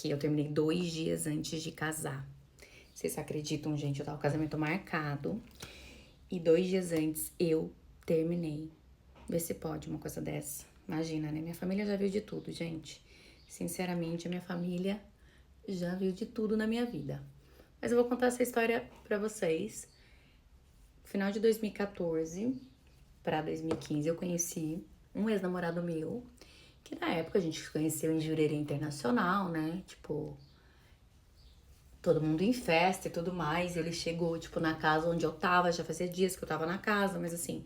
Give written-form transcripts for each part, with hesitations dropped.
que eu terminei 2 dias antes de casar. Vocês acreditam, gente? Eu tava com o casamento marcado e 2 dias antes eu terminei. Vê se pode uma coisa dessa. Imagina, né? Minha família já viu de tudo, gente. Sinceramente, a minha família já viu de tudo na minha vida. Mas eu vou contar essa história pra vocês. Final de 2014 pra 2015 eu conheci um ex-namorado meu, que na época a gente se conheceu em Jurerê Internacional, né? Tipo, todo mundo em festa e tudo mais. Ele chegou, tipo, na casa onde eu tava, já fazia dias que eu tava na casa, mas assim.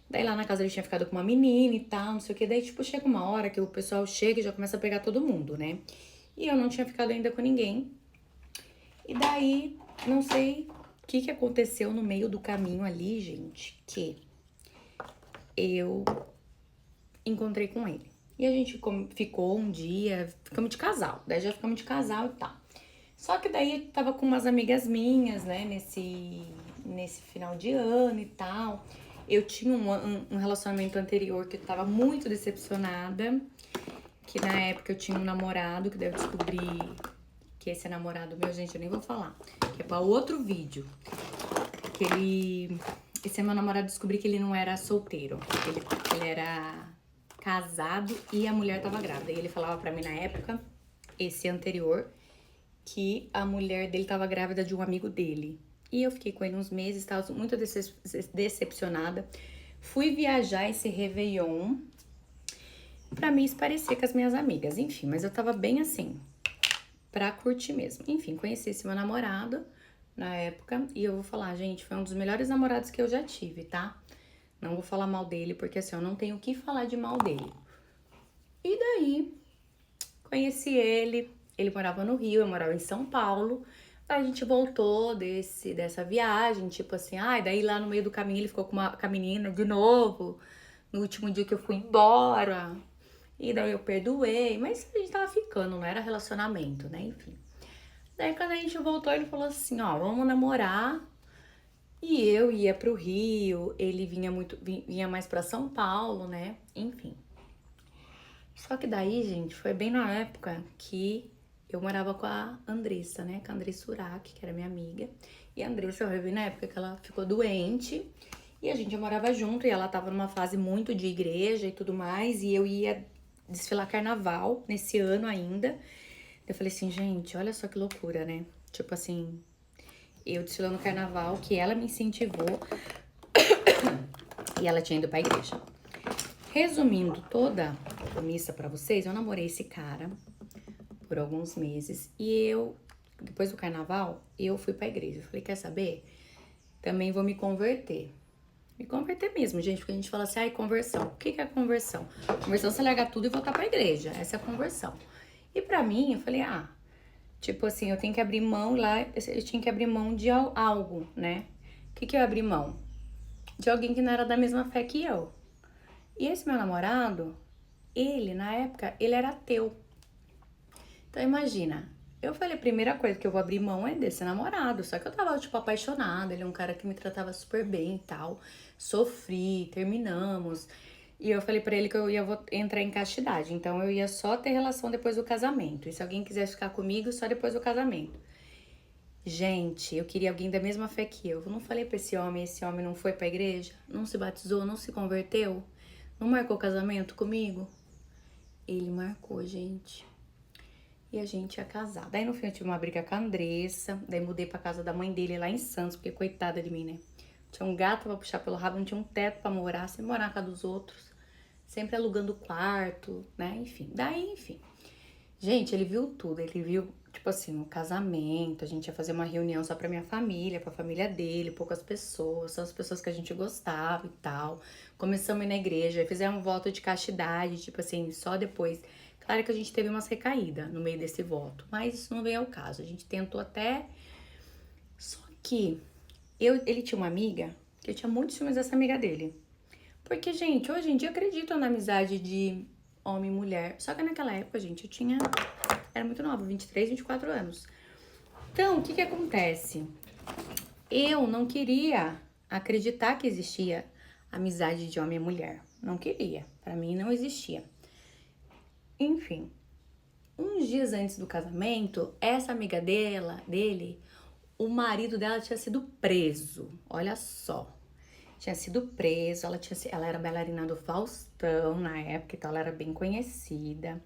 Daí lá na casa ele tinha ficado com uma menina e tal, não sei o que. Daí, tipo, chega uma hora que o pessoal chega e já começa a pegar todo mundo, né? E eu não tinha ficado ainda com ninguém. E daí, não sei o que aconteceu no meio do caminho ali, gente, que eu encontrei com ele. E a gente ficou um dia, ficamos de casal. Daí já ficamos de casal e tal. Só que daí tava com umas amigas minhas, né, nesse final de ano e tal. Eu tinha um relacionamento anterior que eu tava muito decepcionada. Que na época eu tinha um namorado, que daí eu descobri que esse é namorado meu, gente, eu nem vou falar. Que é pra outro vídeo. Que ele... Esse é meu namorado, descobri que ele não era solteiro. Ele era casado e a mulher tava grávida. E ele falava pra mim na época, esse anterior, que a mulher dele tava grávida de um amigo dele. E eu fiquei com ele uns meses, tava muito decepcionada. Fui viajar esse Réveillon pra me esparecer com as minhas amigas. Enfim, mas eu tava bem assim, pra curtir mesmo. Enfim, conheci esse meu namorado na época. E eu vou falar, gente, foi um dos melhores namorados que eu já tive, tá? Não vou falar mal dele, porque assim, eu não tenho o que falar de mal dele. E daí, conheci ele. Ele morava no Rio, eu morava em São Paulo. A gente voltou dessa viagem, tipo assim, daí lá no meio do caminho ele ficou com a menina de novo, no último dia que eu fui embora. E daí eu perdoei, mas a gente tava ficando, não era relacionamento, né? Enfim. Daí quando a gente voltou, ele falou assim, ó, vamos namorar. E eu ia pro Rio, ele vinha mais pra São Paulo, né? Enfim. Só que daí, gente, foi bem na época que eu morava com a Andressa, né? Com a Andressa Urach, que era minha amiga. E a Andressa, eu revi na época que ela ficou doente. E a gente já morava junto e ela tava numa fase muito de igreja e tudo mais. E eu ia desfilar carnaval nesse ano ainda. Eu falei assim, gente, olha só que loucura, né? Tipo assim, eu desfilando carnaval, que ela me incentivou. E ela tinha ido pra igreja. Resumindo toda a missa pra vocês, eu namorei esse cara por alguns meses. E eu, depois do carnaval, eu fui pra igreja. Eu falei, quer saber? Também vou me converter. Me converter mesmo, gente, porque a gente fala assim, conversão. O que é conversão? Conversão é você largar tudo e voltar pra igreja. Essa é a conversão. E pra mim, eu falei, tipo assim, eu tenho que abrir mão lá, eu tinha que abrir mão de algo, né? O que eu abri mão? De alguém que não era da mesma fé que eu. E esse meu namorado, ele, na época, ele era ateu. Então, imagina, eu falei, a primeira coisa que eu vou abrir mão é desse namorado. Só que eu tava, tipo, apaixonada. Ele é um cara que me tratava super bem e tal. Sofri, terminamos. E eu falei pra ele que eu ia entrar em castidade. Então, eu ia só ter relação depois do casamento. E se alguém quisesse ficar comigo, só depois do casamento. Gente, eu queria alguém da mesma fé que eu. Eu não falei pra esse homem não foi pra igreja, não se batizou, não se converteu, não marcou casamento comigo. Ele marcou, gente. E a gente ia casar. Daí no fim eu tive uma briga com a Andressa. Daí mudei pra casa da mãe dele lá em Santos, porque coitada de mim, né? Tinha um gato pra puxar pelo rabo, não tinha um teto pra morar, sem morar na casa dos outros. Sempre alugando quarto, né? Enfim. Daí, enfim. Gente, ele viu tudo. Ele viu, tipo assim, o casamento. A gente ia fazer uma reunião só pra minha família, pra família dele, poucas pessoas, só as pessoas que a gente gostava e tal. Começamos a ir na igreja, fizemos um voto de castidade, tipo assim, só depois. Claro que a gente teve umas recaídas no meio desse voto, mas isso não veio ao caso. A gente tentou até. Só que ele tinha uma amiga, que eu tinha muitos ciúmes dessa amiga dele. Porque, gente, hoje em dia eu acredito na amizade de homem e mulher. Só que naquela época, gente, era muito nova, 23, 24 anos. Então, o que acontece? Eu não queria acreditar que existia amizade de homem e mulher. Não queria. Pra mim, não existia. Enfim. uns dias antes do casamento, essa amiga dele, o marido dela tinha sido preso. Olha só. Tinha sido preso, ela era bailarina do Faustão na época, então ela era bem conhecida.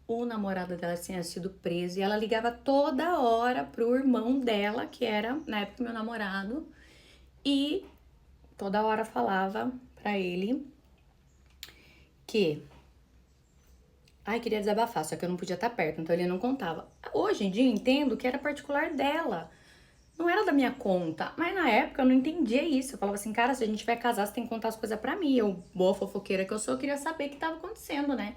O namorado dela tinha sido preso e ela ligava toda hora pro irmão dela, que era, na época, meu namorado, e toda hora falava pra ele que... Ai, queria desabafar, só que eu não podia estar perto, então ele não contava. Hoje em dia eu entendo que era particular dela, não era da minha conta. Mas na época eu não entendia isso. Eu falava assim, cara, se a gente vai casar, você tem que contar as coisas pra mim. Eu, boa fofoqueira que eu sou, eu queria saber o que tava acontecendo, né?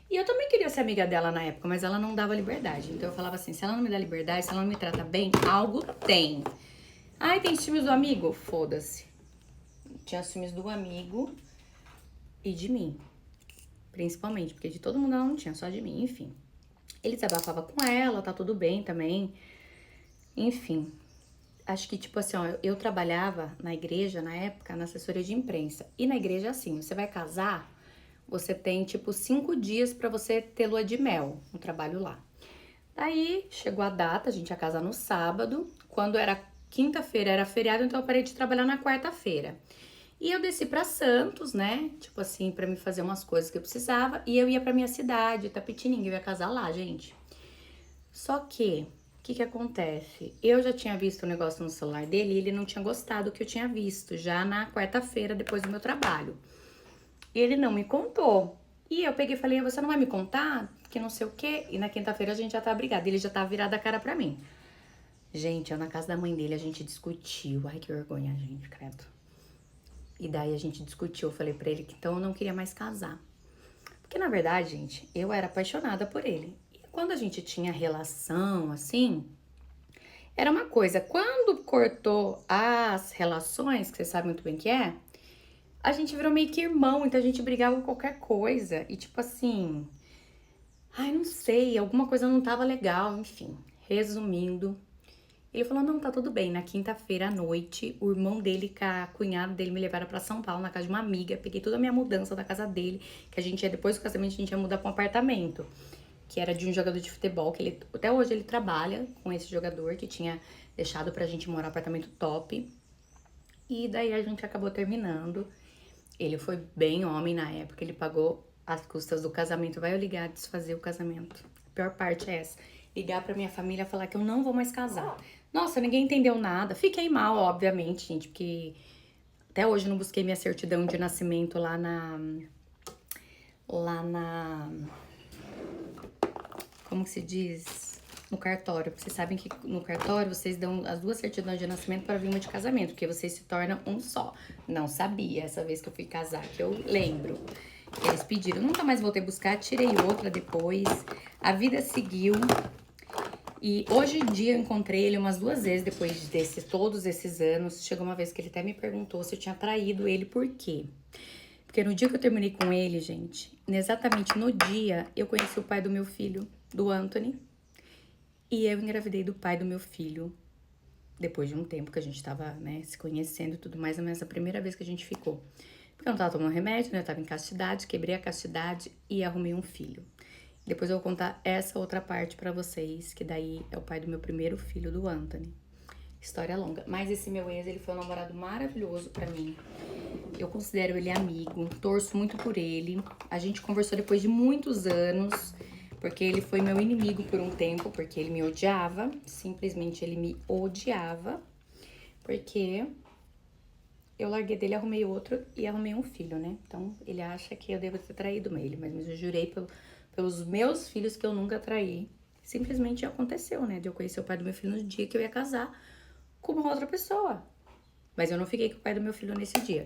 E eu também queria ser amiga dela na época, mas ela não dava liberdade. Então eu falava assim, se ela não me dá liberdade, se ela não me trata bem, algo tem. Ai, tem ciúmes do amigo? Foda-se. Tinha ciúmes do amigo e de mim. Principalmente, porque de todo mundo ela não tinha, só de mim, enfim. Ele desabafava com ela, tá tudo bem também. Enfim, acho que, tipo assim, ó, eu trabalhava na igreja, na época, na assessoria de imprensa. E na igreja, assim, você vai casar, você tem, tipo, 5 dias pra você ter lua de mel, no trabalho lá. Daí, chegou a data, a gente ia casar no sábado. Quando era quinta-feira, era feriado, então eu parei de trabalhar na quarta-feira. E eu desci pra Santos, né? Tipo assim, pra me fazer umas coisas que eu precisava. E eu ia pra minha cidade, Itapetininga, eu ia casar lá, gente. Só que, o que acontece? Eu já tinha visto o negócio no celular dele e ele não tinha gostado do que eu tinha visto, já na quarta-feira, depois do meu trabalho. E ele não me contou. E eu peguei e falei, você não vai me contar? Que não sei o quê. E na quinta-feira a gente já tá brigado. Ele já tá virado a cara pra mim. Gente, eu na casa da mãe dele, a gente discutiu. Ai, que vergonha, gente, credo. E daí a gente discutiu, eu falei pra ele que então eu não queria mais casar. Porque na verdade, gente, eu era apaixonada por ele. E quando a gente tinha relação, assim, era uma coisa. Quando cortou as relações, que você sabe muito bem que é, a gente virou meio que irmão, então a gente brigava com qualquer coisa. E tipo assim, ai, não sei, alguma coisa não tava legal, enfim. Resumindo, ele falou, não, tá tudo bem. Na quinta-feira à noite, o irmão dele com a cunhada dele me levaram pra São Paulo, na casa de uma amiga. Peguei toda a minha mudança da casa dele, que a gente ia, depois do casamento, a gente ia mudar pra um apartamento, que era de um jogador de futebol, que ele, até hoje ele trabalha com esse jogador, que tinha deixado pra gente morar num apartamento top. E daí a gente acabou terminando. Ele foi bem homem na época, ele pagou as custas do casamento. Vai eu ligar, desfazer o casamento. A pior parte é essa. Ligar pra minha família e falar que eu não vou mais casar. Nossa, ninguém entendeu nada. Fiquei mal, obviamente, gente, porque até hoje eu não busquei minha certidão de nascimento lá na... Como que se diz? No cartório. Vocês sabem que no cartório vocês dão as 2 certidões de nascimento para vir uma de casamento, porque vocês se tornam um só. Não sabia essa vez que eu fui casar, que eu lembro. Eles pediram, nunca mais voltei a buscar, tirei outra depois. A vida seguiu. E hoje em dia eu encontrei ele umas 2 vezes depois todos esses anos. Chegou uma vez que ele até me perguntou se eu tinha traído ele, por quê? Porque no dia que eu terminei com ele, gente, exatamente no dia, eu conheci o pai do meu filho, do Anthony. E eu engravidei do pai do meu filho, depois de um tempo que a gente tava, né, se conhecendo e tudo mais, mas a primeira vez que a gente ficou. Porque eu não tava tomando remédio, né, eu tava em castidade, quebrei a castidade e arrumei um filho. Depois eu vou contar essa outra parte pra vocês, que daí é o pai do meu primeiro filho, do Anthony. História longa. Mas esse meu ex, ele foi um namorado maravilhoso pra mim. Eu considero ele amigo, torço muito por ele. A gente conversou depois de muitos anos, porque ele foi meu inimigo por um tempo, porque ele me odiava. Simplesmente ele me odiava, porque eu larguei dele, arrumei outro e arrumei um filho, né? Então ele acha que eu devo ter traído ele, mas eu jurei pelos meus filhos que eu nunca traí. Simplesmente aconteceu, né? De eu conhecer o pai do meu filho no dia que eu ia casar com uma outra pessoa. Mas eu não fiquei com o pai do meu filho nesse dia.